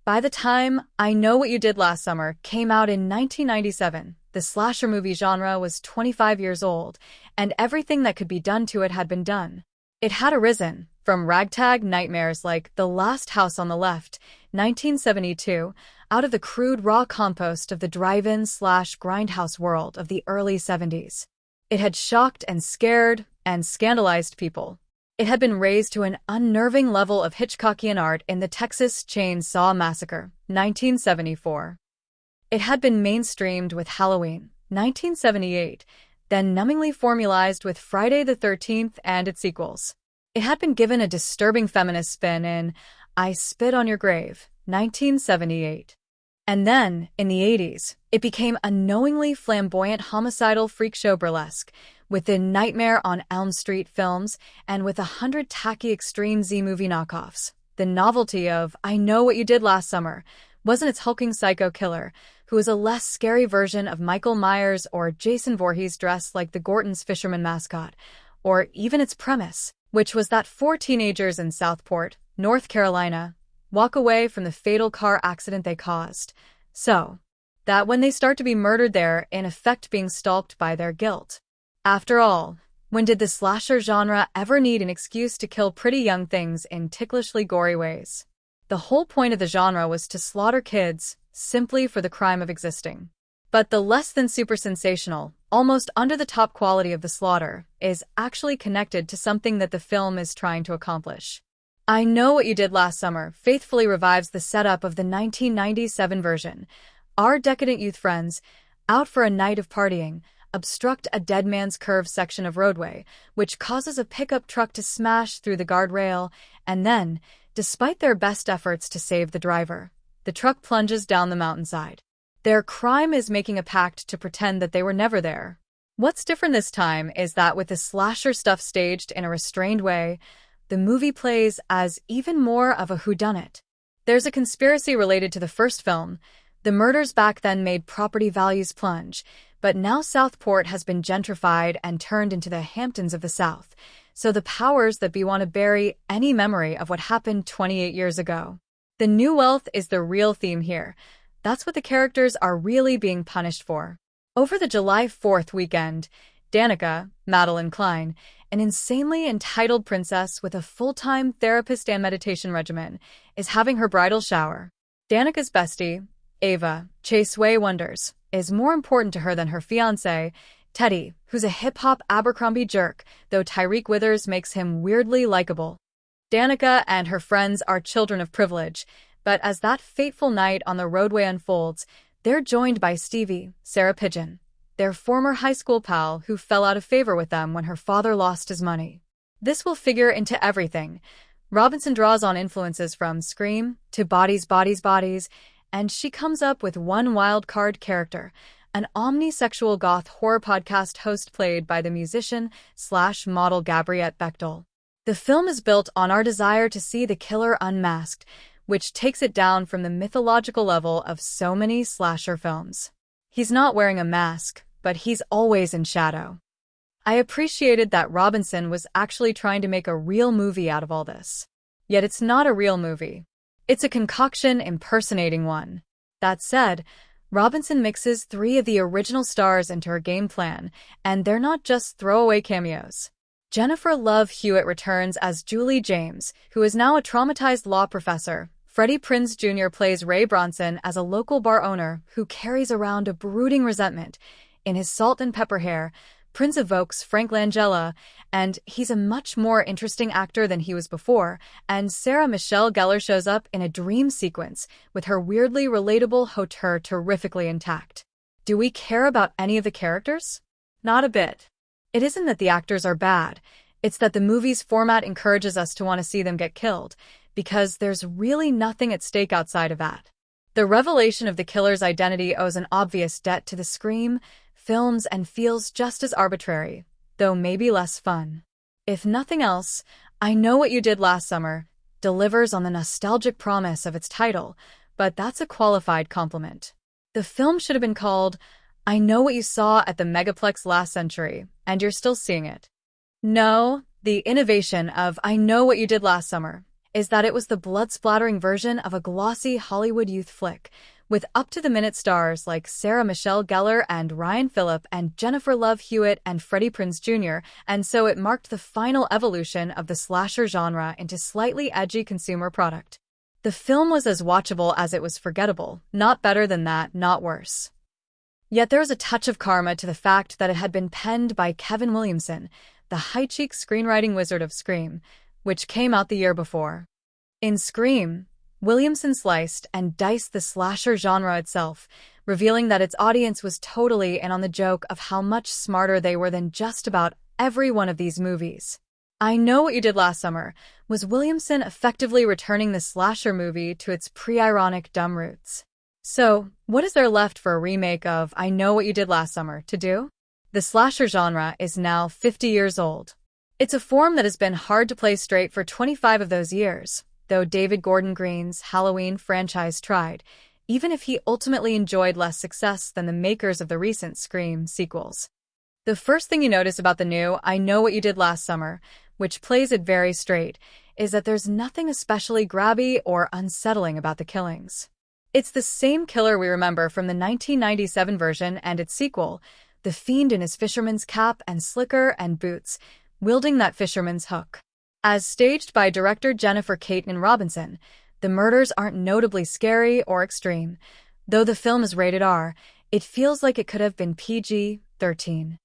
By the time I Know What You Did Last Summer came out in 1997, the slasher movie genre was 25 years old, and everything that could be done to it had been done. It had arisen from ragtag nightmares like The Last House on the Left, 1972, out of the crude raw compost of the drive-in/grindhouse world of the early 70s. It had shocked and scared and scandalized people. It had been raised to an unnerving level of Hitchcockian art in the Texas Chainsaw Massacre, 1974. It had been mainstreamed with Halloween, 1978, then numbingly formalized with Friday the 13th and its sequels. It had been given a disturbing feminist spin in I Spit on Your Grave, 1978. And then, in the 80s, it became a knowingly flamboyant homicidal freak show burlesque, with the Nightmare on Elm Street films and with 100 tacky Extreme Z movie knockoffs. The novelty of I Know What You Did Last Summer wasn't its hulking psycho killer, who was a less scary version of Michael Myers or Jason Voorhees dressed like the Gorton's fisherman mascot, or even its premise, which was that 4 teenagers in Southport, North Carolina, walk away from the fatal car accident they caused, so that when they start to be murdered they're in effect being stalked by their guilt. After all, when did the slasher genre ever need an excuse to kill pretty young things in ticklishly gory ways? The whole point of the genre was to slaughter kids, simply for the crime of existing. But the less than super sensational, almost under-the-top quality of the slaughter is actually connected to something that the film is trying to accomplish. I Know What You Did Last Summer faithfully revives the setup of the 1997 version. Our decadent youth friends, out for a night of partying, obstruct a Dead Man's Curve section of roadway, which causes a pickup truck to smash through the guardrail, and then, despite their best efforts to save the driver, the truck plunges down the mountainside. Their crime is making a pact to pretend that they were never there. What's different this time is that with the slasher stuff staged in a restrained way, the movie plays as even more of a whodunit. There's a conspiracy related to the first film. The murders back then made property values plunge, but now Southport has been gentrified and turned into the Hamptons of the South, so the powers that be want to bury any memory of what happened 28 years ago. The new wealth is the real theme here. That's what the characters are really being punished for. Over the July 4th weekend, Danica, Madeline Klein, an insanely entitled princess with a full-time therapist and meditation regimen, is having her bridal shower. Danica's bestie, Ava, Chase Way Wonders, is more important to her than her fiancé, Teddy, who's a hip-hop Abercrombie jerk, though Tyreek Withers makes him weirdly likable. Danica and her friends are children of privilege, but as that fateful night on the roadway unfolds, they're joined by Stevie, Sarah Pigeon, their former high school pal who fell out of favor with them when her father lost his money. This will figure into everything. Robinson draws on influences from Scream to Bodies, Bodies, Bodies, and she comes up with one wild card character, an omnisexual goth horror podcast host played by the musician/model Gabriette Bechtel. The film is built on our desire to see the killer unmasked, which takes it down from the mythological level of so many slasher films. He's not wearing a mask, but he's always in shadow. I appreciated that Robinson was actually trying to make a real movie out of all this. Yet it's not a real movie. It's a concoction impersonating one. That said, Robinson mixes 3 of the original stars into her game plan, and they're not just throwaway cameos. Jennifer Love Hewitt returns as Julie James, who is now a traumatized law professor. Freddie Prinze Jr. plays Ray Bronson as a local bar owner who carries around a brooding resentment. In his salt and pepper hair, Prinze evokes Frank Langella, and he's a much more interesting actor than he was before, and Sarah Michelle Gellar shows up in a dream sequence, with her weirdly relatable hauteur terrifically intact. Do we care about any of the characters? Not a bit. It isn't that the actors are bad, it's that the movie's format encourages us to want to see them get killed, because there's really nothing at stake outside of that. The revelation of the killer's identity owes an obvious debt to the Scream films and feels just as arbitrary, though maybe less fun. If nothing else, I Know What You Did Last Summer delivers on the nostalgic promise of its title, but that's a qualified compliment. The film should have been called I Know What You Saw at the Megaplex Last Century, and you're still seeing it. No, the innovation of I Know What You Did Last Summer is that it was the blood-splattering version of a glossy Hollywood youth flick, with up-to-the-minute stars like Sarah Michelle Gellar and Ryan Phillip and Jennifer Love Hewitt and Freddie Prinze Jr., and so it marked the final evolution of the slasher genre into slightly edgy consumer product. The film was as watchable as it was forgettable, not better than that, not worse. Yet there was a touch of karma to the fact that it had been penned by Kevin Williamson, the high-cheek screenwriting wizard of Scream, which came out the year before. In Scream, Williamson sliced and diced the slasher genre itself, revealing that its audience was totally in on the joke of how much smarter they were than just about every one of these movies. I Know What You Did Last Summer was Williamson effectively returning the slasher movie to its pre-ironic dumb roots. So, what is there left for a remake of I Know What You Did Last Summer to do? The slasher genre is now 50 years old. It's a form that has been hard to play straight for 25 of those years, though David Gordon Green's Halloween franchise tried, even if he ultimately enjoyed less success than the makers of the recent Scream sequels. The first thing you notice about the new I Know What You Did Last Summer, which plays it very straight, is that there's nothing especially grabby or unsettling about the killings. It's the same killer we remember from the 1997 version and its sequel, the fiend in his fisherman's cap and slicker and boots, wielding that fisherman's hook. As staged by director Jennifer Caitlin Robinson, the murders aren't notably scary or extreme. Though the film is rated R, it feels like it could have been PG-13.